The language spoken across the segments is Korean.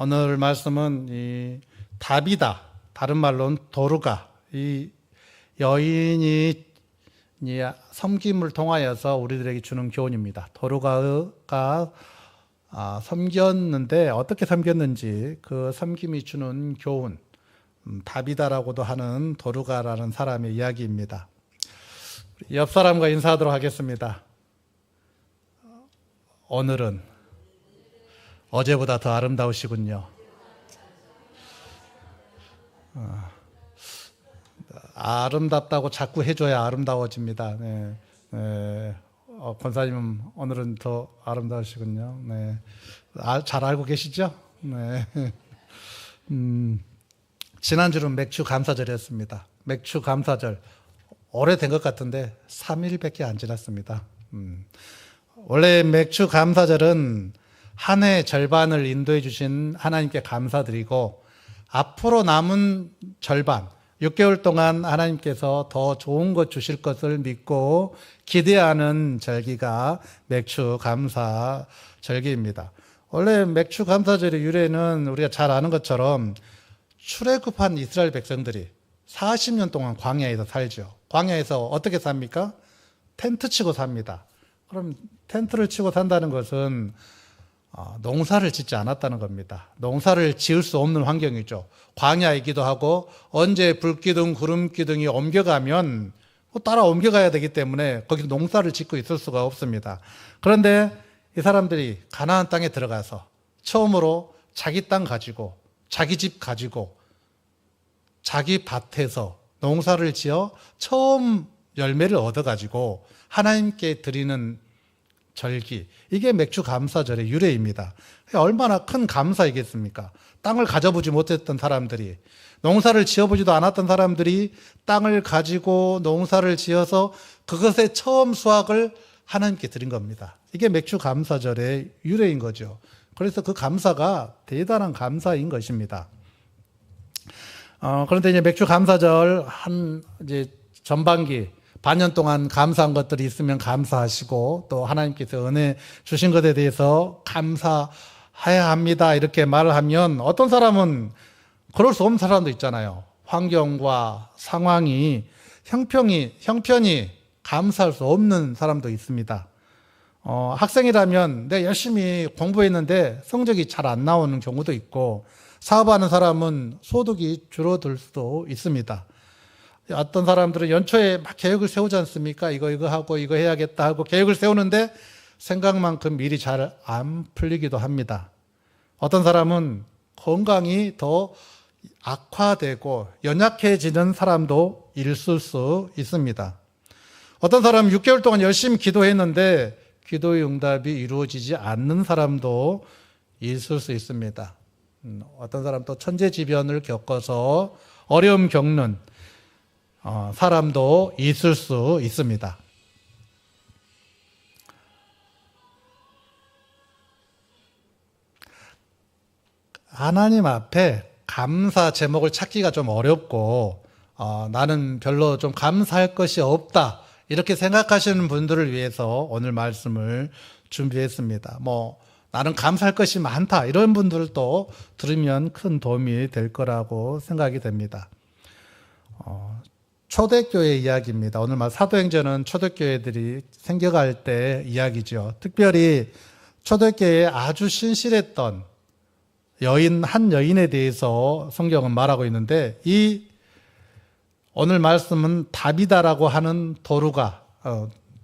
오늘 말씀은 이 다비다, 다른 말로는 도르가, 이 여인이 섬김을 통하여서 우리들에게 주는 교훈입니다. 도르가가 섬겼는데 어떻게 섬겼는지 그 섬김이 주는 교훈, 다비다라고도 하는 도르가라는 사람의 이야기입니다. 옆 사람과 인사하도록 하겠습니다. 오늘은 어제보다 더 아름다우시군요. 아름답다고 자꾸 해줘야 아름다워집니다. 네. 네. 권사님은 오늘은 더 아름다우시군요. 네. 잘 알고 계시죠? 네. 지난주는 맥주 감사절이었습니다. 맥주 감사절 오래된 것 같은데 3일밖에 안 지났습니다. 원래 맥주 감사절은 한 해 절반을 인도해 주신 하나님께 감사드리고 앞으로 남은 절반 6개월 동안 하나님께서 더 좋은 것 주실 것을 믿고 기대하는 절기가 맥주 감사 절기입니다. 원래 맥주 감사절의 유래는 우리가 잘 아는 것처럼 출애굽한 이스라엘 백성들이 40년 동안 광야에서 살죠. 광야에서 어떻게 삽니까? 텐트 치고 삽니다. 그럼 텐트를 치고 산다는 것은 농사를 짓지 않았다는 겁니다. 농사를 지을 수 없는 환경이죠. 광야이기도 하고 언제 불기둥, 구름기둥이 옮겨가면 따라 옮겨가야 되기 때문에 거기서 농사를 짓고 있을 수가 없습니다. 그런데 이 사람들이 가나안 땅에 들어가서 처음으로 자기 땅 가지고 자기 집 가지고 자기 밭에서 농사를 지어 처음 열매를 얻어가지고 하나님께 드리는 절기, 이게 맥주 감사절의 유래입니다. 얼마나 큰 감사이겠습니까? 땅을 가져보지 못했던 사람들이, 농사를 지어보지도 않았던 사람들이 땅을 가지고 농사를 지어서 그것의 처음 수확을 하나님께 드린 겁니다. 이게 맥주 감사절의 유래인 거죠. 그래서 그 감사가 대단한 감사인 것입니다. 그런데 이제 맥주 감사절 이제 전반기 반년 동안 감사한 것들이 있으면 감사하시고 또 하나님께서 은혜 주신 것에 대해서 감사해야 합니다. 이렇게 말을 하면 어떤 사람은 그럴 수 없는 사람도 있잖아요. 환경과 상황이 형편이 감사할 수 없는 사람도 있습니다. 학생이라면 내가 열심히 공부했는데 성적이 잘 안 나오는 경우도 있고, 사업하는 사람은 소득이 줄어들 수도 있습니다. 어떤 사람들은 연초에 막 계획을 세우지 않습니까? 이거 하고 이거 해야겠다 하고 계획을 세우는데 생각만큼 일이 잘 안 풀리기도 합니다. 어떤 사람은 건강이 더 악화되고 연약해지는 사람도 있을 수 있습니다. 어떤 사람은 6개월 동안 열심히 기도했는데 기도의 응답이 이루어지지 않는 사람도 있을 수 있습니다. 어떤 사람 또 천재지변을 겪어서 어려움 겪는 사람도 있을 수 있습니다. 하나님 앞에 감사 제목을 찾기가 좀 어렵고 나는 별로 좀 감사할 것이 없다 이렇게 생각하시는 분들을 위해서 오늘 말씀을 준비했습니다. 나는 감사할 것이 많다 이런 분들도 들으면 큰 도움이 될 거라고 생각이 됩니다. 초대교회 이야기입니다. 오늘 사도행전은 초대교회들이 생겨갈 때 이야기죠. 특별히 초대교회에 아주 신실했던 한 여인에 대해서 성경은 말하고 있는데, 오늘 말씀은 다비다라고 하는 도르가,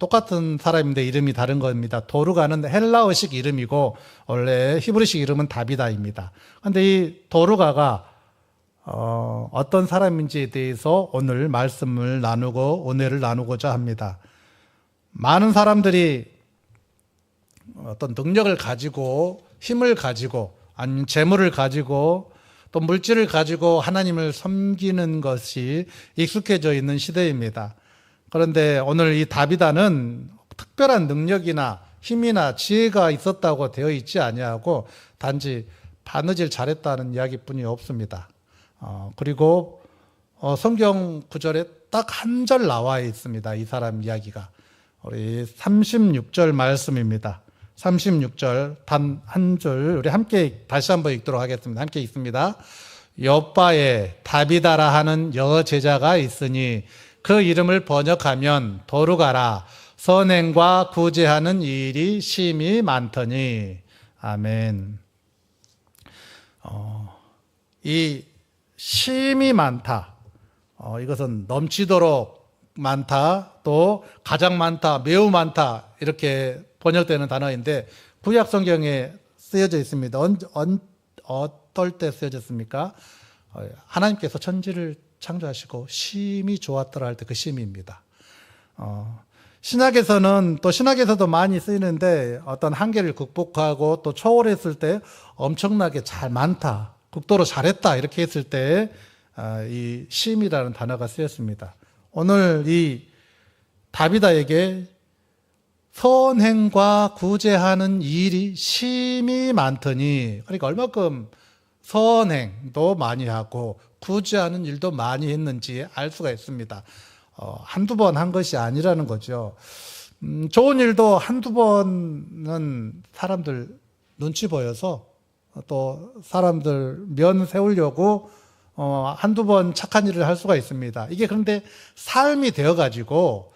똑같은 사람인데 이름이 다른 겁니다. 도르가는 헬라어식 이름이고 원래 히브리식 이름은 다비다입니다. 그런데 이 도르가가 어떤 사람인지에 대해서 오늘 말씀을 나누고 은혜를 나누고자 합니다. 많은 사람들이 어떤 능력을 가지고 힘을 가지고 아니면 재물을 가지고 또 물질을 가지고 하나님을 섬기는 것이 익숙해져 있는 시대입니다. 그런데 오늘 이 다비다는 특별한 능력이나 힘이나 지혜가 있었다고 되어 있지 아니하고 단지 바느질 잘했다는 이야기뿐이 없습니다. 그리고 성경 구절에 딱 한 절 나와 있습니다. 이 사람 이야기가 우리 36절 말씀입니다. 36절 단 한 줄 우리 함께 다시 한번 읽도록 하겠습니다. 함께 읽습니다. 욥바에 다비다라 하는 여제자가 있으니 그 이름을 번역하면 도루가라 선행과 구제하는 일이 심히 많더니. 아멘. 이 심히 많다. 이것은 넘치도록 많다, 또 가장 많다, 매우 많다 이렇게 번역되는 단어인데 구약 성경에 쓰여져 있습니다. 어떨 때 쓰여졌습니까? 하나님께서 천지를 창조하시고 심히 좋았더라 할 때 그 심입니다. 신학에서도 많이 쓰이는데 어떤 한계를 극복하고 또 초월했을 때 엄청나게 잘 많다, 극도로 잘했다 이렇게 했을 때 이 심이라는 단어가 쓰였습니다. 오늘 이 다비다에게 선행과 구제하는 일이 심히 많더니, 그러니까 얼마큼 선행도 많이 하고 구제하는 일도 많이 했는지 알 수가 있습니다. 한두 번 한 것이 아니라는 거죠. 좋은 일도 한두 번은 사람들 눈치 보여서 또 사람들 면 세우려고 한두 번 착한 일을 할 수가 있습니다. 이게 그런데 삶이 되어가지고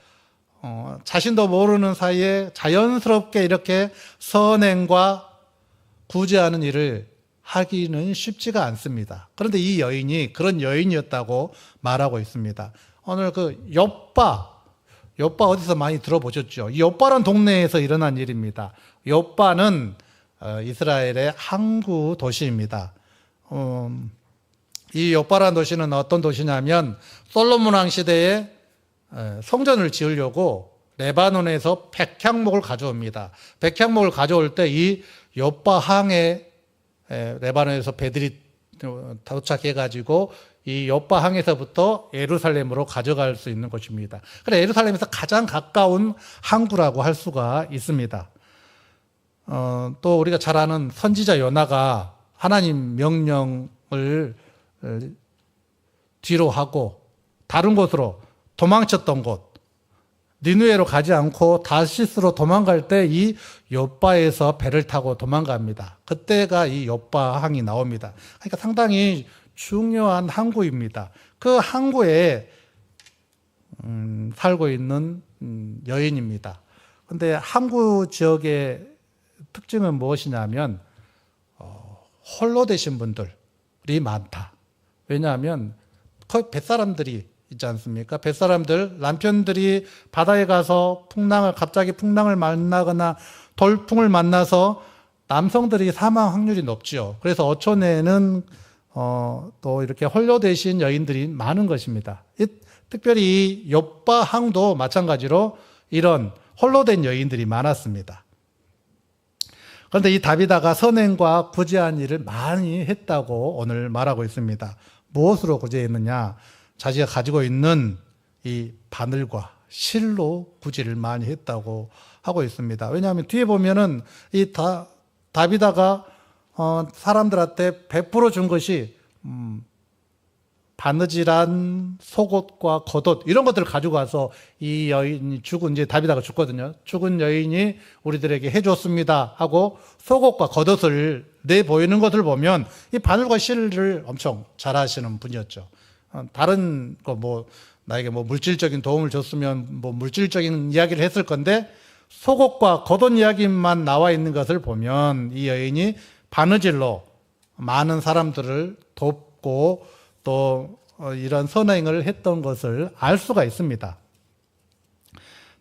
자신도 모르는 사이에 자연스럽게 이렇게 선행과 구제하는 일을 하기는 쉽지가 않습니다. 그런데 이 여인이 그런 여인이었다고 말하고 있습니다. 오늘 그 욥바 어디서 많이 들어보셨죠? 이 욥바란 동네에서 일어난 일입니다. 욥바는 이스라엘의 항구 도시입니다. 이 욥바란 도시는 어떤 도시냐면 솔로몬 왕 시대에 성전을 지으려고 레바논에서 백향목을 가져옵니다. 백향목을 가져올 때 이 욥바 항에 레바논에서 배들이 도착해가지고 이 욥바 항에서부터 예루살렘으로 가져갈 수 있는 곳입니다. 그래 예루살렘에서 가장 가까운 항구라고 할 수가 있습니다. 또 우리가 잘 아는 선지자 요나가 하나님 명령을 뒤로 하고 다른 곳으로 도망쳤던 곳, 니느웨로 가지 않고 다시스로 도망갈 때 이 욥바에서 배를 타고 도망갑니다. 그때가 이 욥바 항이 나옵니다. 그러니까 상당히 중요한 항구입니다. 그 항구에 살고 있는 여인입니다. 그런데 항구 지역의 특징은 무엇이냐면 홀로 되신 분들이 많다. 왜냐하면 거의 뱃사람들이 있지 않습니까? 뱃사람들, 남편들이 바다에 가서 갑자기 풍랑을 만나거나 돌풍을 만나서 남성들이 사망 확률이 높죠. 그래서 어촌에는 또 이렇게 홀로 되신 여인들이 많은 것입니다. 특별히 이 욥바 항도 마찬가지로 이런 홀로 된 여인들이 많았습니다. 그런데 이 다비다가 선행과 구제한 일을 많이 했다고 오늘 말하고 있습니다. 무엇으로 구제했느냐? 자기가 가지고 있는 이 바늘과 실로 구제를 많이 했다고 하고 있습니다. 왜냐하면 뒤에 보면은 이 다비다가 사람들한테 베풀어 준 것이 바느질한 속옷과 겉옷 이런 것들을 가지고 와서 이 여인이 이제 다비다가 죽거든요. 죽은 여인이 우리들에게 해줬습니다 하고 속옷과 겉옷을 내보이는 것을 보면 이 바늘과 실을 엄청 잘하시는 분이었죠. 다른 거 나에게 물질적인 도움을 줬으면 물질적인 이야기를 했을 건데 속옷과 겉옷 이야기만 나와 있는 것을 보면 이 여인이 바느질로 많은 사람들을 돕고 또 이런 선행을 했던 것을 알 수가 있습니다.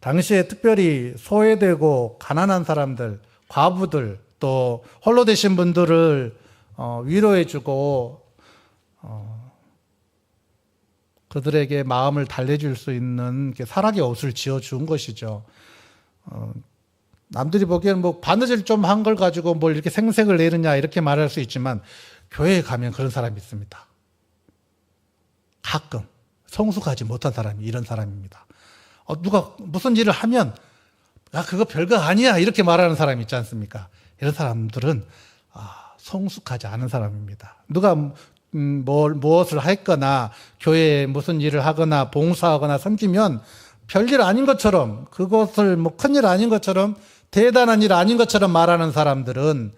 당시에 특별히 소외되고 가난한 사람들, 과부들, 또 홀로 되신 분들을 위로해주고 그들에게 마음을 달래줄 수 있는 사락의 옷을 지어준 것이죠. 남들이 보기에는 바느질 좀 한 걸 가지고 뭘 이렇게 생색을 내느냐 이렇게 말할 수 있지만 교회에 가면 그런 사람이 있습니다. 가끔 성숙하지 못한 사람이 이런 사람입니다. 누가 무슨 일을 하면 그거 별거 아니야 이렇게 말하는 사람이 있지 않습니까? 이런 사람들은 성숙하지 않은 사람입니다. 누가 무엇을 했거나 교회에 무슨 일을 하거나 봉사하거나 섬기면 별일 아닌 것처럼 그것을 큰일 아닌 것처럼 대단한 일 아닌 것처럼 말하는 사람들은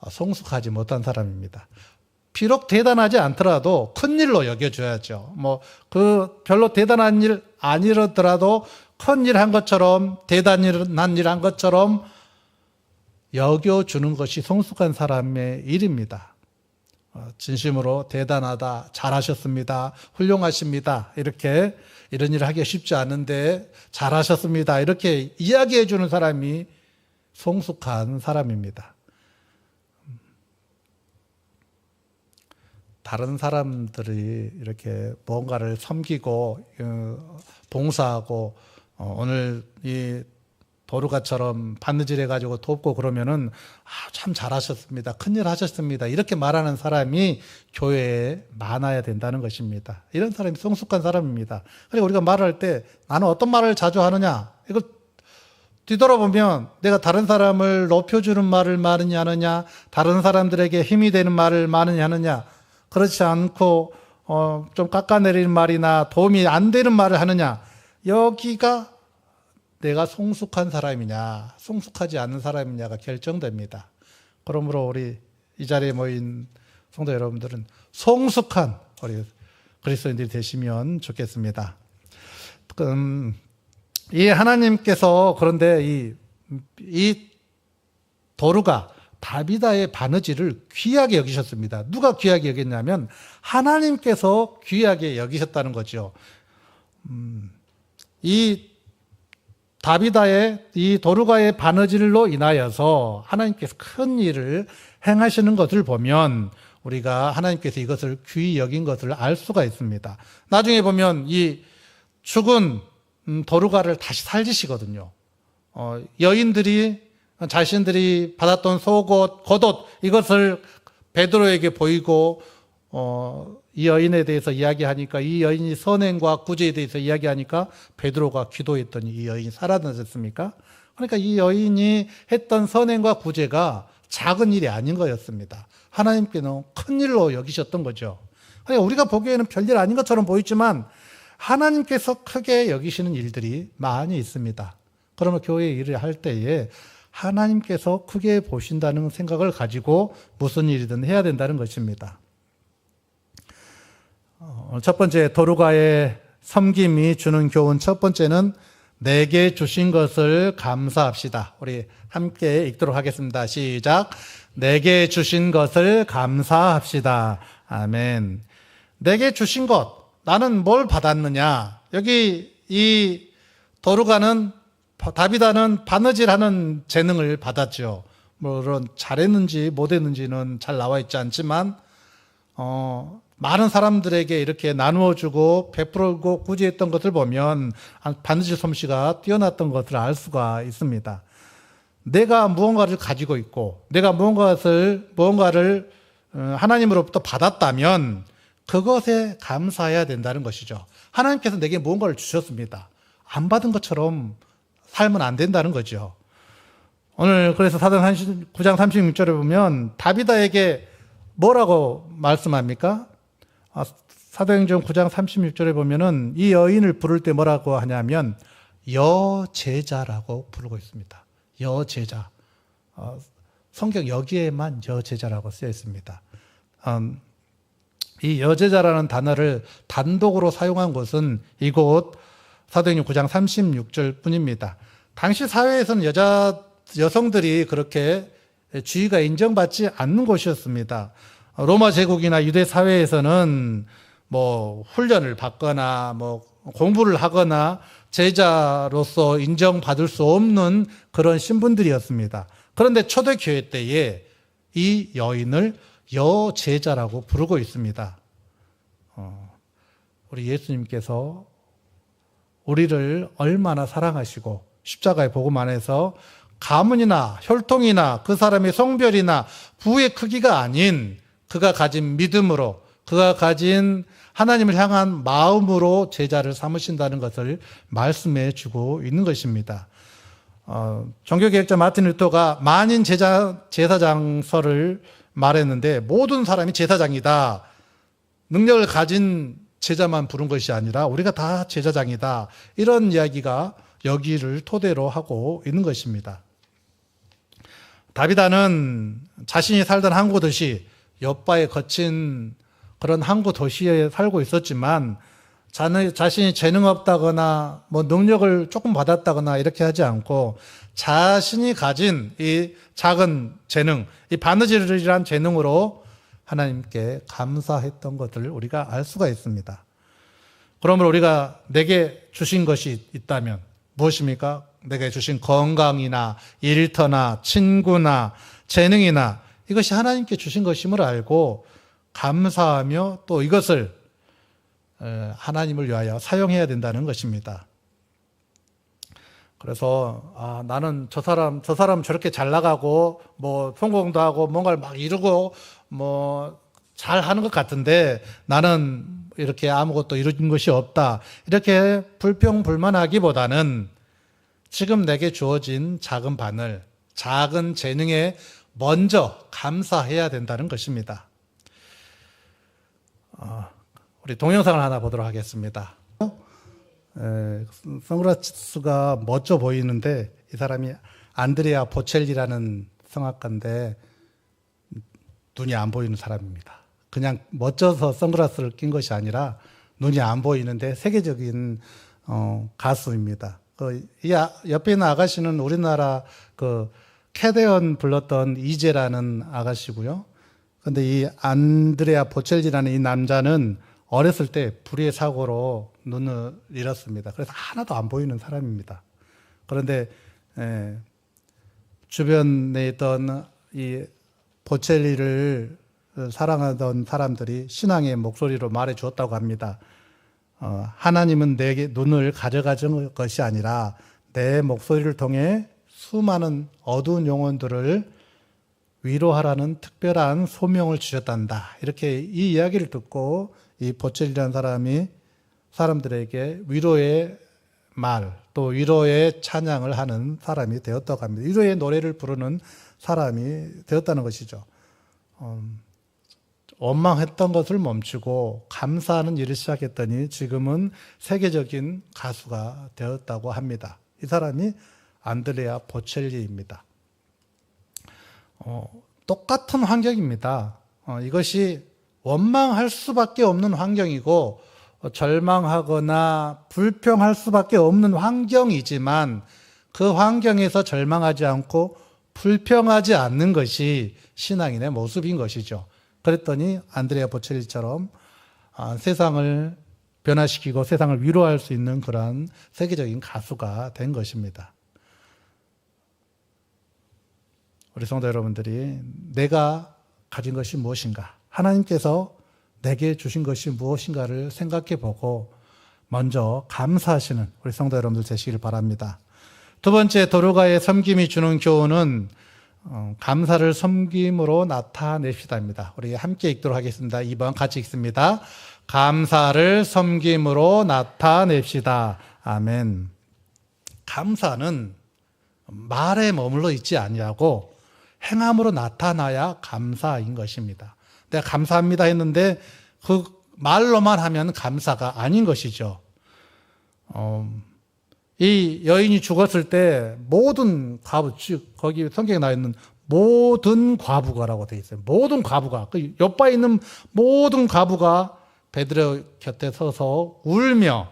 성숙하지 못한 사람입니다. 비록 대단하지 않더라도 큰 일로 여겨줘야죠. 별로 대단한 일 아니더라도 큰 일 한 것처럼, 대단한 일 한 것처럼 여겨주는 것이 성숙한 사람의 일입니다. 진심으로 대단하다, 잘하셨습니다, 훌륭하십니다, 이렇게 이런 일을 하기 쉽지 않은데 잘하셨습니다, 이렇게 이야기해 주는 사람이 성숙한 사람입니다. 다른 사람들이 이렇게 뭔가를 섬기고 봉사하고 오늘 이 도루가처럼 바느질 해가지고 돕고 그러면은 참 잘하셨습니다, 큰일 하셨습니다, 이렇게 말하는 사람이 교회에 많아야 된다는 것입니다. 이런 사람이 성숙한 사람입니다. 그리고 우리가 말할 때 나는 어떤 말을 자주 하느냐, 이거 뒤돌아보면 내가 다른 사람을 높여주는 말을 많이 하느냐, 다른 사람들에게 힘이 되는 말을 많이 하느냐, 그렇지 않고 좀 깎아내리는 말이나 도움이 안 되는 말을 하느냐, 여기가 내가 성숙한 사람이냐, 성숙하지 않은 사람이냐가 결정됩니다. 그러므로 우리 이 자리에 모인 성도 여러분들은 성숙한 우리 그리스도인들이 되시면 좋겠습니다. 이 하나님께서 그런데 이 도루가 다비다의 바느질을 귀하게 여기셨습니다. 누가 귀하게 여겼냐면 하나님께서 귀하게 여기셨다는 거죠. 이 다비다의 이 도루가의 바느질로 인하여서 하나님께서 큰 일을 행하시는 것을 보면 우리가 하나님께서 이것을 귀히 여긴 것을 알 수가 있습니다. 나중에 보면 이 죽은 도루가를 다시 살리시거든요. 여인들이 자신들이 받았던 속옷, 겉옷, 이것을 베드로에게 보이고 이 여인에 대해서 이야기하니까, 이 여인이 선행과 구제에 대해서 이야기하니까 베드로가 기도했더니 이 여인이 살아나셨습니까? 그러니까 이 여인이 했던 선행과 구제가 작은 일이 아닌 거였습니다. 하나님께는 큰 일로 여기셨던 거죠. 그러니까 우리가 보기에는 별일 아닌 것처럼 보이지만 하나님께서 크게 여기시는 일들이 많이 있습니다. 그러면 교회 일을 할 때에 하나님께서 크게 보신다는 생각을 가지고 무슨 일이든 해야 된다는 것입니다. 첫 번째, 도루가의 섬김이 주는 교훈 첫 번째는 내게 주신 것을 감사합시다. 우리 함께 읽도록 하겠습니다. 시작. 내게 주신 것을 감사합시다. 아멘. 내게 주신 것, 나는 뭘 받았느냐? 여기 이 도루가는, 다비다는 바느질하는 재능을 받았죠. 물론 잘했는지 못했는지는 잘 나와 있지 않지만 많은 사람들에게 이렇게 나누어주고 베풀고 구제했던 것을 보면 바느질 솜씨가 뛰어났던 것을 알 수가 있습니다. 내가 무언가를 가지고 있고 내가 무언가를 하나님으로부터 받았다면 그것에 감사해야 된다는 것이죠. 하나님께서 내게 무언가를 주셨습니다. 안 받은 것처럼 살면 안 된다는 거죠. 오늘 그래서 사도행전 9장 36절에 보면 다비다에게 뭐라고 말씀합니까? 사도행전 9장 36절에 보면은 이 여인을 부를 때 뭐라고 하냐면 여제자라고 부르고 있습니다. 여제자. 성경 여기에만 여제자라고 쓰여 있습니다. 이 여제자라는 단어를 단독으로 사용한 것은 이곳 사도행전 9장 36절 뿐입니다. 당시 사회에서는 여성들이 그렇게 지위가 인정받지 않는 곳이었습니다. 로마 제국이나 유대 사회에서는 훈련을 받거나 공부를 하거나 제자로서 인정받을 수 없는 그런 신분들이었습니다. 그런데 초대교회 때에 이 여인을 여제자라고 부르고 있습니다. 우리 예수님께서 우리를 얼마나 사랑하시고 십자가의 복음 안에서 가문이나 혈통이나 그 사람의 성별이나 부의 크기가 아닌 그가 가진 믿음으로, 그가 가진 하나님을 향한 마음으로 제자를 삼으신다는 것을 말씀해 주고 있는 것입니다. 종교개혁자 마틴 루터가 만인 제사장설을 말했는데 모든 사람이 제사장이다. 능력을 가진 제자만 부른 것이 아니라 우리가 다 제사장이다. 이런 이야기가 여기를 토대로 하고 있는 것입니다. 다비다는 자신이 살던 항구 도시 여빠에 거친 그런 항구 도시에 살고 있었지만 자신이 재능 없다거나 뭐 능력을 조금 받았다거나 이렇게 하지 않고 자신이 가진 이 작은 재능, 이 바느질이란 재능으로 하나님께 감사했던 것들을 우리가 알 수가 있습니다. 그러므로 우리가 내게 주신 것이 있다면 무엇입니까? 내게 주신 건강이나 일터나 친구나 재능이나 이것이 하나님께 주신 것임을 알고 감사하며 또 이것을 하나님을 위하여 사용해야 된다는 것입니다. 그래서 나는 저 사람 저렇게 잘 나가고 뭐 성공도 하고 뭔가를 막 이루고 뭐 잘하는 것 같은데 나는 이렇게 아무것도 이룬 것이 없다. 이렇게 불평불만하기보다는 지금 내게 주어진 작은 바늘, 작은 재능에 먼저 감사해야 된다는 것입니다. 우리 동영상을 하나 보도록 하겠습니다. 선글라스가 멋져 보이는데 이 사람이 안드레아 보첼리라는 성악가인데 눈이 안 보이는 사람입니다. 그냥 멋져서 선글라스를 낀 것이 아니라 눈이 안 보이는데 세계적인 가수입니다. 이 옆에 있는 아가씨는 우리나라 캐대언 불렀던 이재라는 아가씨고요. 근데 이 안드레아 보첼리라는 이 남자는 어렸을 때 불의의 사고로 눈을 잃었습니다. 그래서 하나도 안 보이는 사람입니다. 그런데 주변에 있던 이 보첼리를 사랑하던 사람들이 신앙의 목소리로 말해 주었다고 합니다. 하나님은 내게 눈을 가져가준 것이 아니라 내 목소리를 통해 수많은 어두운 영혼들을 위로하라는 특별한 소명을 주셨단다. 이렇게 이 이야기를 듣고 이 보첼리라는 사람이 사람들에게 위로의 말, 또 위로의 찬양을 하는 사람이 되었다고 합니다. 위로의 노래를 부르는 사람이 되었다는 것이죠. 원망했던 것을 멈추고 감사하는 일을 시작했더니 지금은 세계적인 가수가 되었다고 합니다. 이 사람이 안드레아 보첼리입니다. 똑같은 환경입니다. 이것이 원망할 수밖에 없는 환경이고 절망하거나 불평할 수밖에 없는 환경이지만 그 환경에서 절망하지 않고 불평하지 않는 것이 신앙인의 모습인 것이죠. 그랬더니 안드레아 보첼리처럼 세상을 변화시키고 세상을 위로할 수 있는 그러한 세계적인 가수가 된 것입니다. 우리 성도 여러분들이 내가 가진 것이 무엇인가, 하나님께서 내게 주신 것이 무엇인가를 생각해 보고 먼저 감사하시는 우리 성도 여러분들 되시길 바랍니다. 두 번째, 도르가의 섬김이 주는 교훈은 감사를 섬김으로 나타냅시다입니다. 우리 함께 읽도록 하겠습니다. 2번 같이 읽습니다. 감사를 섬김으로 나타냅시다. 아멘. 감사는 말에 머물러 있지 아니하고 행함으로 나타나야 감사인 것입니다. 내가 감사합니다 했는데 그 말로만 하면 감사가 아닌 것이죠. 이 여인이 죽었을 때 모든 과부, 즉 거기 성경에 나와 있는 모든 과부가라고 되어 있어요. 모든 과부가, 그 옆에 있는 모든 과부가 베드로 곁에 서서 울며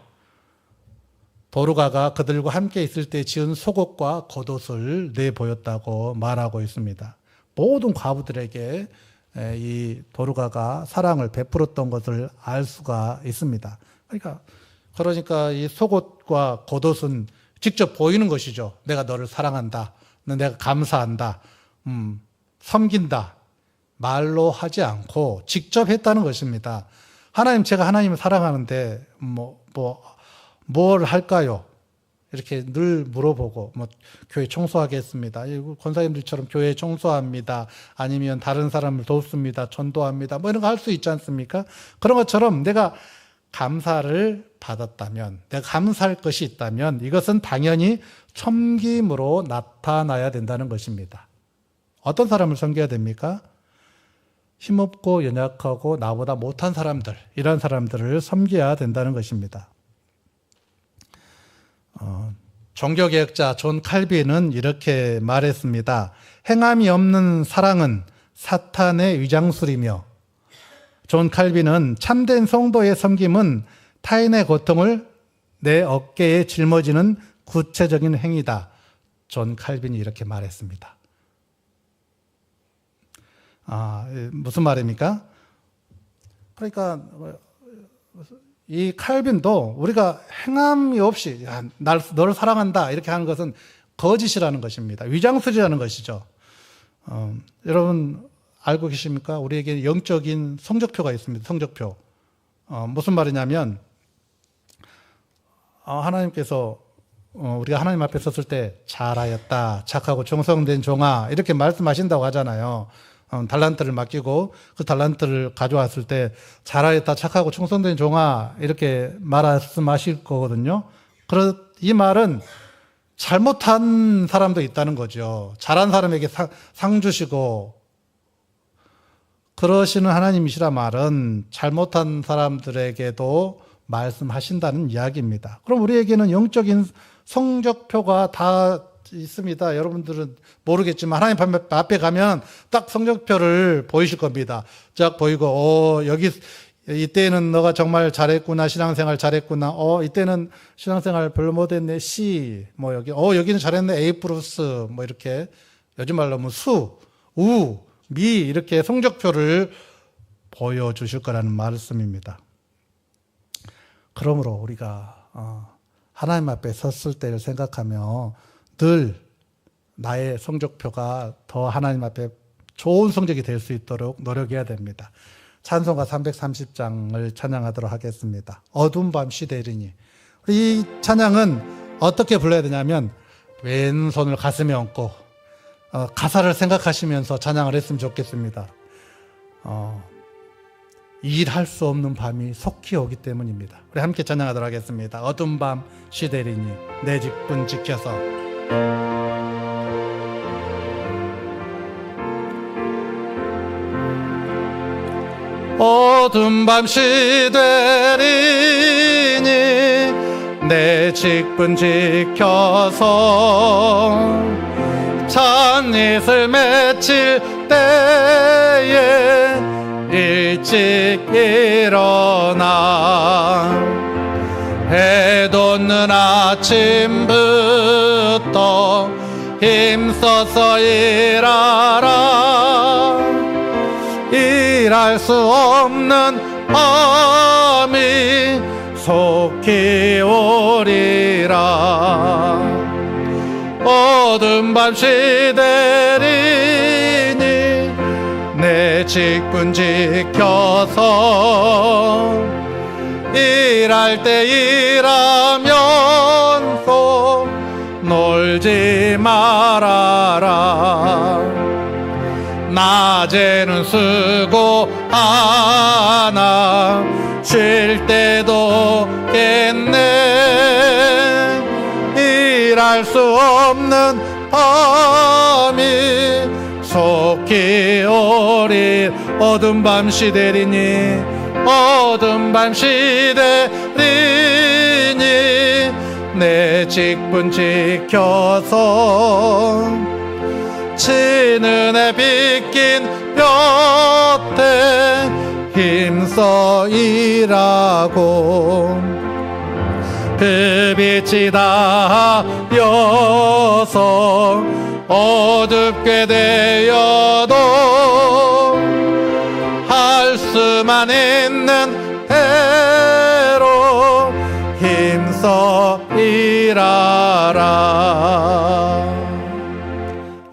도르가가 그들과 함께 있을 때 지은 속옷과 겉옷을 내보였다고 말하고 있습니다. 모든 과부들에게 이 도르가가 사랑을 베풀었던 것을 알 수가 있습니다. 그러니까 이 속옷과 겉옷은 직접 보이는 것이죠. 내가 너를 사랑한다. 내가 감사한다. 섬긴다. 말로 하지 않고 직접 했다는 것입니다. 제가 하나님을 사랑하는데 뭘 할까요? 이렇게 늘 물어보고 교회 청소하겠습니다. 권사님들처럼 교회 청소합니다. 아니면 다른 사람을 돕습니다. 전도합니다. 이런 거 할 수 있지 않습니까? 그런 것처럼 내가 감사를 받았다면, 내가 감사할 것이 있다면 이것은 당연히 섬김으로 나타나야 된다는 것입니다. 어떤 사람을 섬겨야 됩니까? 힘없고 연약하고 나보다 못한 사람들, 이런 사람들을 섬겨야 된다는 것입니다. 종교개혁자 존 칼빈은 이렇게 말했습니다. 행함이 없는 사랑은 사탄의 위장술이며, 존 칼빈은 참된 성도의 섬김은 타인의 고통을 내 어깨에 짊어지는 구체적인 행위다. 존 칼빈이 이렇게 말했습니다. 무슨 말입니까? 그러니까 이 칼빈도 우리가 행함이 없이 너를 사랑한다 이렇게 하는 것은 거짓이라는 것입니다. 위장술이라는 것이죠. 여러분 알고 계십니까? 우리에게 영적인 성적표가 있습니다. 성적표. 무슨 말이냐면 하나님께서 우리가 하나님 앞에 섰을 때 잘하였다, 착하고 정성된 종아 이렇게 말씀하신다고 하잖아요. 달란트를 맡기고 그 달란트를 가져왔을 때 잘하였다, 착하고 충성된 종아 이렇게 말씀하실 거거든요. 이 말은 잘못한 사람도 있다는 거죠. 잘한 사람에게 상 주시고 그러시는 하나님이시라 말은 잘못한 사람들에게도 말씀하신다는 이야기입니다. 그럼 우리에게는 영적인 성적표가 다 있습니다. 여러분들은 모르겠지만 하나님 앞에 가면 딱 성적표를 보이실 겁니다. 쫙 보이고 여기 이때는 너가 정말 잘했구나, 신앙생활 잘했구나. 이때는 신앙생활 별로 못했네. C 뭐 여기는 잘했네. A 플러스 뭐 이렇게 요즘 말로 뭐 수, 우, 미 이렇게 성적표를 보여주실 거라는 말씀입니다. 그러므로 우리가 하나님 앞에 섰을 때를 생각하며 늘 나의 성적표가 더 하나님 앞에 좋은 성적이 될 수 있도록 노력해야 됩니다. 찬송가 330장을 찬양하도록 하겠습니다. 어두운 밤 시대리니. 이 찬양은 어떻게 불러야 되냐면 왼손을 가슴에 얹고 가사를 생각하시면서 찬양을 했으면 좋겠습니다. 일할 수 없는 밤이 속히 오기 때문입니다. 우리 함께 찬양하도록 하겠습니다. 어두운 밤 시대리니 내 직분 지켜서. 어두운 밤 시대리니 내 직분 지켜서 찬잇을 맺힐 때에 일찍 일어나 해 돋는 아침부터 힘써서 일하라. 일할 수 없는 밤이 속히 오리라. 어두운 밤 시대리니 내 직분 지켜서 일할 때 일하면서 놀지 말아라. 낮에는 수고하나 쉴 때도 겠네. 일할 수 없는 밤이 속히 오리. 어두운 밤 시대리니 어두운 밤 시대리니 내 직분 지켜서 진은혜 빗긴 볕에 힘써 일하고 그 빛이 닿여서 어둡게 되어도 할 수만 있는 대로 힘써 일하라.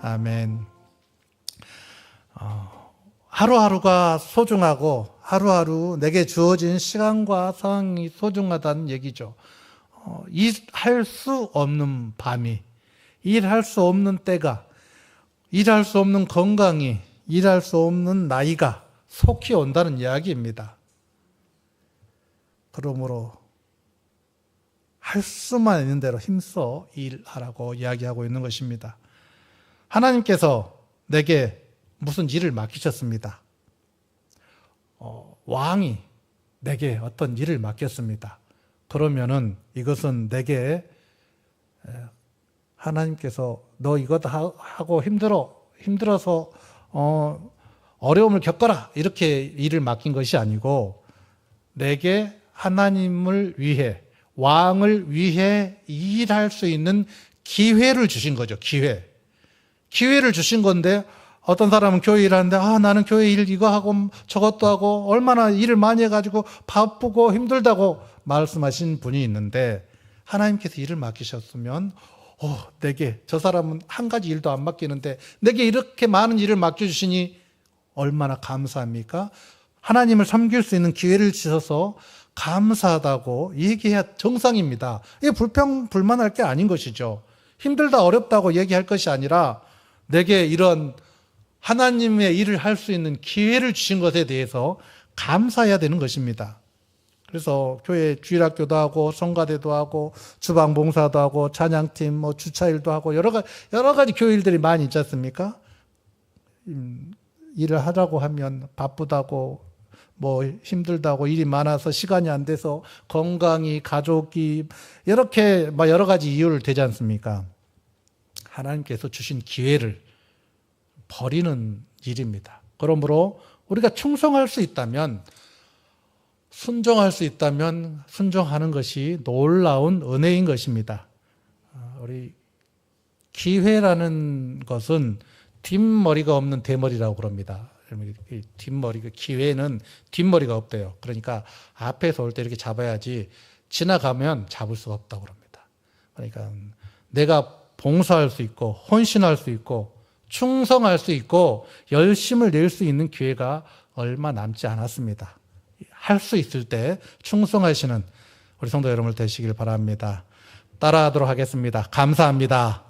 아멘. 하루하루가 소중하고 하루하루 내게 주어진 시간과 상황이 소중하다는 얘기죠. 일할 수 없는 밤이, 일할 수 없는 때가, 일할 수 없는 건강이, 일할 수 없는 나이가 속히 온다는 이야기입니다. 그러므로 할 수만 있는 대로 힘써 일하라고 이야기하고 있는 것입니다. 하나님께서 내게 무슨 일을 맡기셨습니다. 왕이 내게 어떤 일을 맡겼습니다. 그러면은 이것은 내게 하나님께서 너 이거 다 하고 힘들어서 어려움을 겪어라 이렇게 일을 맡긴 것이 아니고 내게 하나님을 위해 왕을 위해 일할 수 있는 기회를 주신 거죠. 기회를 주신 건데 어떤 사람은 교회 일하는데 나는 교회 일 이거 하고 저것도 하고 얼마나 일을 많이 해가지고 바쁘고 힘들다고 말씀하신 분이 있는데 하나님께서 일을 맡기셨으면 내게 저 사람은 한 가지 일도 안 맡기는데 내게 이렇게 많은 일을 맡겨주시니 얼마나 감사합니까? 하나님을 섬길 수 있는 기회를 주셔서 감사하다고 얘기해야 정상입니다. 이게 불만할 게 아닌 것이죠. 힘들다 어렵다고 얘기할 것이 아니라 내게 이런 하나님의 일을 할 수 있는 기회를 주신 것에 대해서 감사해야 되는 것입니다. 그래서 교회 주일학교도 하고 성가대도 하고 주방봉사도 하고 찬양팀 주차일도 하고 여러 가지 교회 일들이 많이 있지 않습니까? 일을 하라고 하면 바쁘다고 힘들다고 일이 많아서 시간이 안 돼서 건강이 가족이 이렇게 여러 가지 이유를 대지 않습니까? 하나님께서 주신 기회를 버리는 일입니다. 그러므로 우리가 충성할 수 있다면 순종할 수 있다면 순종하는 것이 놀라운 은혜인 것입니다. 우리 기회라는 것은 뒷머리가 없는 대머리라고 그럽니다. 기회는 뒷머리가 없대요. 그러니까 앞에서 올 때 이렇게 잡아야지 지나가면 잡을 수가 없다고 그럽니다. 그러니까 내가 봉사할 수 있고 헌신할 수 있고 충성할 수 있고 열심을 낼 수 있는 기회가 얼마 남지 않았습니다. 할 수 있을 때 충성하시는 우리 성도 여러분을 되시길 바랍니다. 따라하도록 하겠습니다. 감사합니다.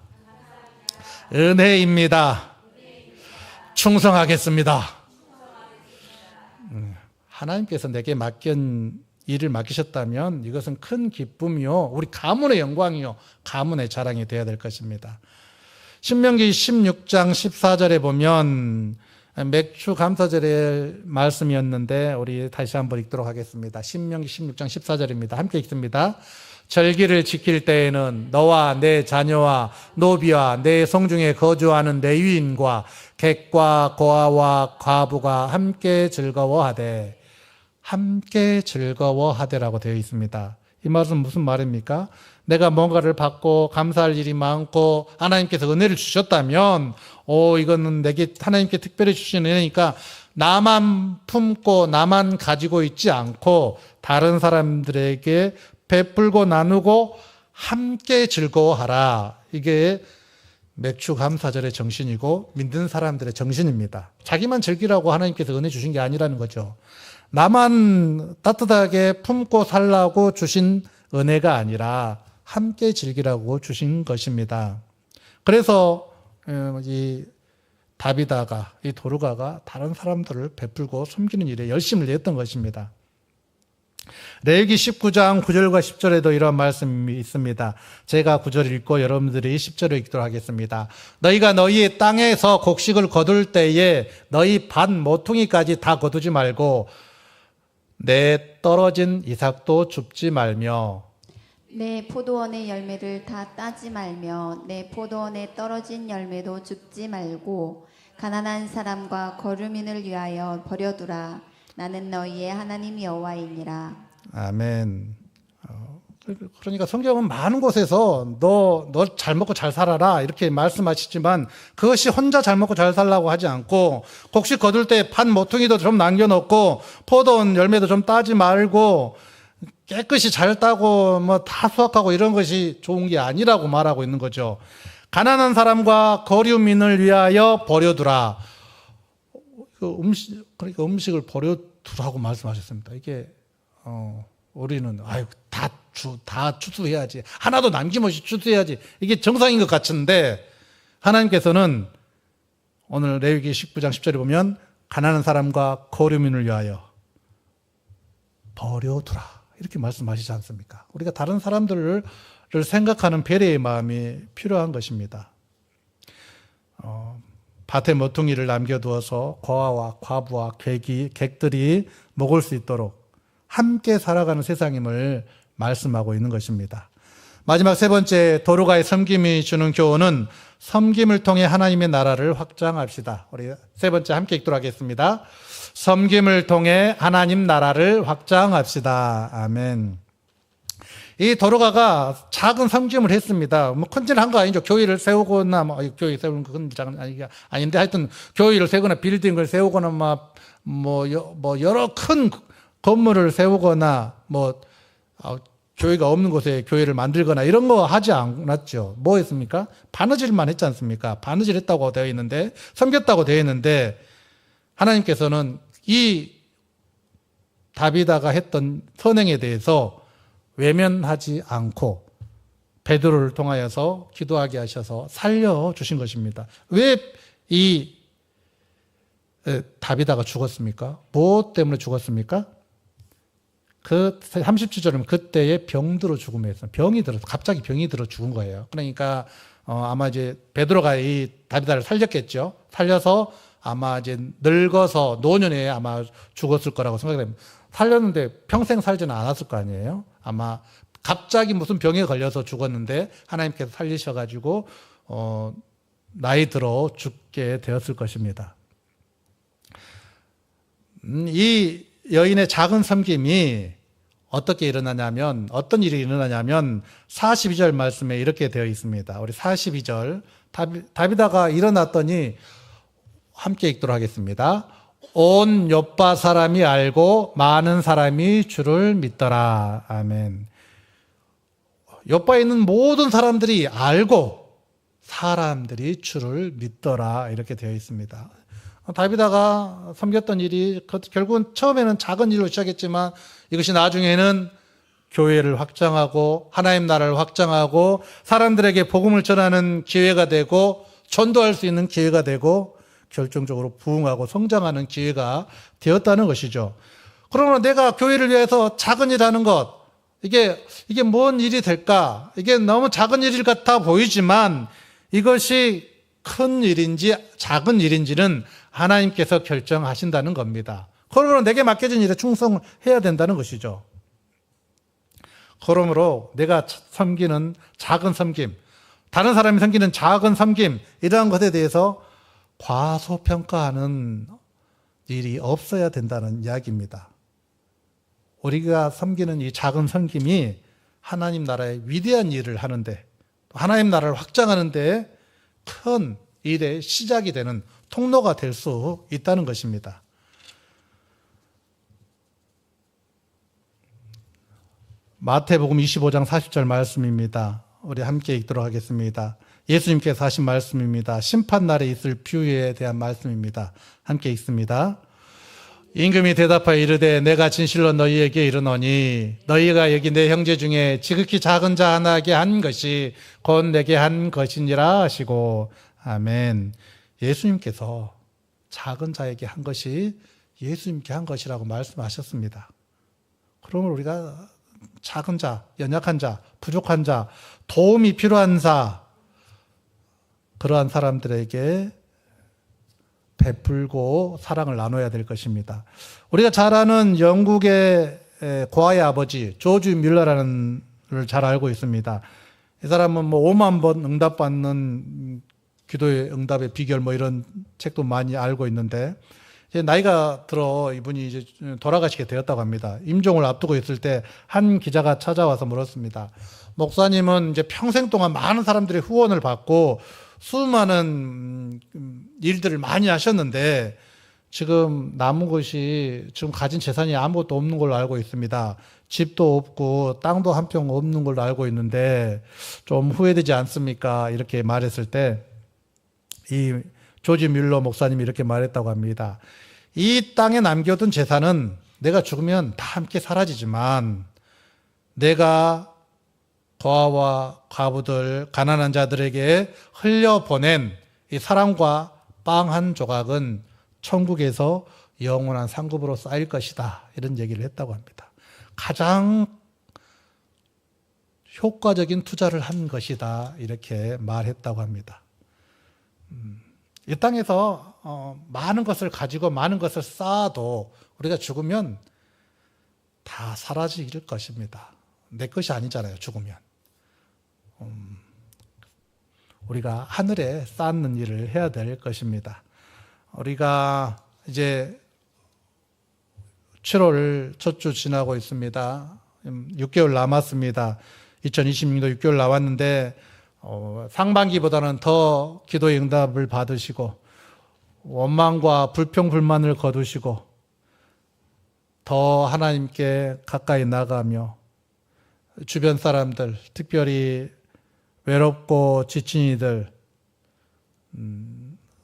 은혜입니다. 충성하겠습니다. 하나님께서 내게 일을 맡기셨다면 이것은 큰 기쁨이요, 우리 가문의 영광이요, 가문의 자랑이 되어야 될 것입니다. 신명기 16장 14절에 보면 맥주 감사절의 말씀이었는데 우리 다시 한번 읽도록 하겠습니다. 신명기 16장 14절입니다. 함께 읽습니다. 절기를 지킬 때에는 너와 내 자녀와 노비와 내 성중에 거주하는 레위인과 객과 고아와 과부가 함께 즐거워하되 라고 되어 있습니다. 이 말은 무슨 말입니까? 내가 뭔가를 받고 감사할 일이 많고 하나님께서 은혜를 주셨다면 이거는 내게 하나님께 특별히 주신 은혜니까 나만 품고 나만 가지고 있지 않고 다른 사람들에게 베풀고 나누고 함께 즐거워하라. 이게 맥주 감사절의 정신이고 믿는 사람들의 정신입니다. 자기만 즐기라고 하나님께서 은혜 주신 게 아니라는 거죠. 나만 따뜻하게 품고 살라고 주신 은혜가 아니라 함께 즐기라고 주신 것입니다. 그래서 이 다비다가, 이 도르가가 다른 사람들을 베풀고 섬기는 일에 열심을 냈던 것입니다. 레위기 19장 9절과 10절에도 이런 말씀이 있습니다. 제가 9절 읽고 여러분들이 10절을 읽도록 하겠습니다. 너희가 너희의 땅에서 곡식을 거둘 때에 너희 밭 모퉁이까지 다 거두지 말고 내 떨어진 이삭도 줍지 말며 내 포도원의 열매를 다 따지 말며 내 포도원에 떨어진 열매도 줍지 말고 가난한 사람과 거류민을 위하여 버려두라. 나는 너희의 하나님 여호와이니라. 아멘. 그러니까 성경은 많은 곳에서 너 잘 먹고 잘 살아라 이렇게 말씀하시지만 그것이 혼자 잘 먹고 잘 살라고 하지 않고 곡식 거둘 때 팥 모퉁이도 좀 남겨놓고 포도원 열매도 좀 따지 말고 깨끗이 잘 따고 다 수확하고 이런 것이 좋은 게 아니라고 말하고 있는 거죠. 가난한 사람과 거류민을 위하여 버려두라. 그러니까 음식을 버려두라고 말씀하셨습니다. 이게 우리는 다 추수해야지, 하나도 남김없이 추수해야지, 이게 정상인 것 같은데 하나님께서는 오늘 레위기 19장 10절에 보면 가난한 사람과 거류민을 위하여 버려두라 이렇게 말씀하시지 않습니까? 우리가 다른 사람들을 생각하는 배려의 마음이 필요한 것입니다. 밭에 모퉁이를 남겨두어서 고아와 과부와 객들이 먹을 수 있도록 함께 살아가는 세상임을 말씀하고 있는 것입니다. 마지막 세 번째, 도로가의 섬김이 주는 교훈은 섬김을 통해 하나님의 나라를 확장합시다. 우리 세 번째 함께 읽도록 하겠습니다. 섬김을 통해 하나님 나라를 확장합시다. 아멘. 이 도로가가 작은 섬김을 했습니다. 뭐 큰일 한 거 아니죠. 교회를 세우거나, 교회 세우는 건 아닌데 하여튼 교회를 세우거나 빌딩을 세우거나 여러 큰 건물을 세우거나 교회가 없는 곳에 교회를 만들거나 이런 거 하지 않았죠. 뭐 했습니까? 바느질만 했지 않습니까? 바느질 했다고 되어 있는데, 섬겼다고 되어 있는데, 하나님께서는 이 다비다가 했던 선행에 대해서 외면하지 않고 베드로를 통하여서 기도하게 하셔서 살려주신 것입니다. 왜 이 다비다가 죽었습니까? 무엇 때문에 죽었습니까? 그 37절은 그때에 병들어 죽음에서 갑자기 병이 들어 죽은 거예요. 그러니까 아마 이제 베드로가 이 다비다를 살렸겠죠. 살려서 아마 이제 늙어서 노년에 아마 죽었을 거라고 생각됩니다. 살렸는데 평생 살지는 않았을 거 아니에요. 아마 갑자기 무슨 병에 걸려서 죽었는데 하나님께서 살리셔가지고 나이 들어 죽게 되었을 것입니다. 이 여인의 작은 섬김이 어떻게 일어나냐면, 어떤 일이 일어나냐면 42절 말씀에 이렇게 되어 있습니다. 우리 42절 다비다가 일어났더니 함께 읽도록 하겠습니다. 온 요빠 사람이 알고 많은 사람이 주를 믿더라. 아멘. 요빠에 있는 모든 사람들이 알고 사람들이 주를 믿더라. 이렇게 되어 있습니다. 다비다가 섬겼던 일이 결국은 처음에는 작은 일로 시작했지만 이것이 나중에는 교회를 확장하고 하나님 나라를 확장하고 사람들에게 복음을 전하는 기회가 되고 전도할 수 있는 기회가 되고 결정적으로 부흥하고 성장하는 기회가 되었다는 것이죠. 그러면 내가 교회를 위해서 작은 일 하는 것, 이게 뭔 일이 될까? 이게 너무 작은 일 같아 보이지만 이것이 큰 일인지 작은 일인지는 하나님께서 결정하신다는 겁니다. 그러므로 내게 맡겨진 일에 충성해야 된다는 것이죠. 그러므로 내가 섬기는 작은 섬김, 다른 사람이 섬기는 작은 섬김, 이러한 것에 대해서 과소평가하는 일이 없어야 된다는 이야기입니다. 우리가 섬기는 이 작은 섬김이 하나님 나라의 위대한 일을 하는데, 하나님 나라를 확장하는 데 큰 일의 시작이 되는 통로가 될 수 있다는 것입니다. 마태복음 25장 40절 말씀입니다. 우리 함께 읽도록 하겠습니다. 예수님께서 하신 말씀입니다. 심판날에 있을 비유에 대한 말씀입니다. 함께 읽습니다. 임금이 대답하여 이르되 내가 진실로 너희에게 이르노니 너희가 여기 내 형제 중에 지극히 작은 자 하나에게 한 것이 곧 내게 한 것이니라 하시고. 아멘. 예수님께서 작은 자에게 한 것이 예수님께 한 것이라고 말씀하셨습니다. 그러면 우리가 작은 자, 연약한 자, 부족한 자, 도움이 필요한 자, 그러한 사람들에게 베풀고 사랑을 나눠야 될 것입니다. 우리가 잘 아는 영국의 고아의 아버지 조지 뮬러라는 를 잘 알고 있습니다. 이 사람은 5만 번 응답받는 기도의 응답의 비결 이런 책도 많이 알고 있는데, 이제 나이가 들어 이분이 이제 돌아가시게 되었다고 합니다. 임종을 앞두고 있을 때 한 기자가 찾아와서 물었습니다. 목사님은 이제 평생 동안 많은 사람들의 후원을 받고 수많은 일들을 많이 하셨는데 지금 남은 것이 지금 가진 재산이 아무것도 없는 걸로 알고 있습니다. 집도 없고 땅도 한 평 없는 걸로 알고 있는데 좀 후회되지 않습니까? 이렇게 말했을 때 이 조지 뮬러 목사님이 이렇게 말했다고 합니다. 이 땅에 남겨둔 재산은 내가 죽으면 다 함께 사라지지만 내가 고아와 과부들, 가난한 자들에게 흘려보낸 이 사랑과 빵 한 조각은 천국에서 영원한 상급으로 쌓일 것이다. 이런 얘기를 했다고 합니다. 가장 효과적인 투자를 한 것이다. 이렇게 말했다고 합니다. 이 땅에서 많은 것을 가지고 많은 것을 쌓아도 우리가 죽으면 다 사라질 것입니다. 내 것이 아니잖아요, 죽으면. 우리가 하늘에 쌓는 일을 해야 될 것입니다. 우리가 이제 7월 첫 주 지나고 있습니다. 6개월 남았습니다. 2026도 6개월 남았는데 상반기보다는 더 기도의 응답을 받으시고 원망과 불평 불만을 거두시고 더 하나님께 가까이 나가며 주변 사람들, 특별히 외롭고 지친 이들,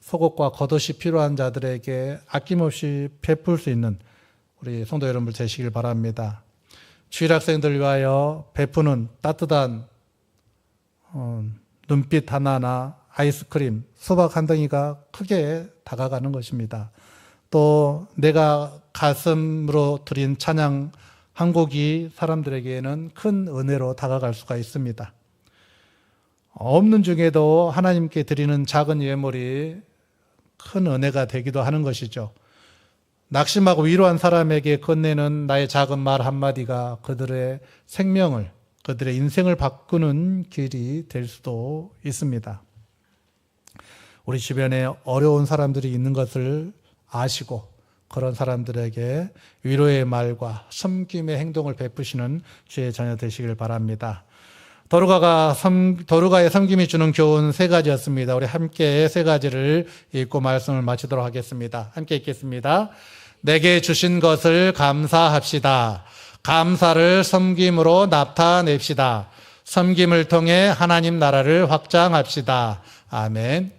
속옷과 겉옷이 필요한 자들에게 아낌없이 베풀 수 있는 우리 성도 여러분들 되시길 바랍니다. 주일학생들 위하여 베푸는 따뜻한 눈빛 하나나 아이스크림, 수박 한 덩이가 크게 다가가는 것입니다. 또 내가 가슴으로 드린 찬양 한 곡이 사람들에게는 큰 은혜로 다가갈 수가 있습니다. 없는 중에도 하나님께 드리는 작은 예물이 큰 은혜가 되기도 하는 것이죠. 낙심하고 위로한 사람에게 건네는 나의 작은 말 한마디가 그들의 생명을, 그들의 인생을 바꾸는 길이 될 수도 있습니다. 우리 주변에 어려운 사람들이 있는 것을 아시고 그런 사람들에게 위로의 말과 섬김의 행동을 베푸시는 주의 자녀 되시길 바랍니다. 도르가의 섬김이 주는 교훈 3가지였습니다. 우리 함께 3가지를 읽고 말씀을 마치도록 하겠습니다. 함께 읽겠습니다. 내게 주신 것을 감사합시다. 감사를 섬김으로 나타냅시다. 섬김을 통해 하나님 나라를 확장합시다. 아멘.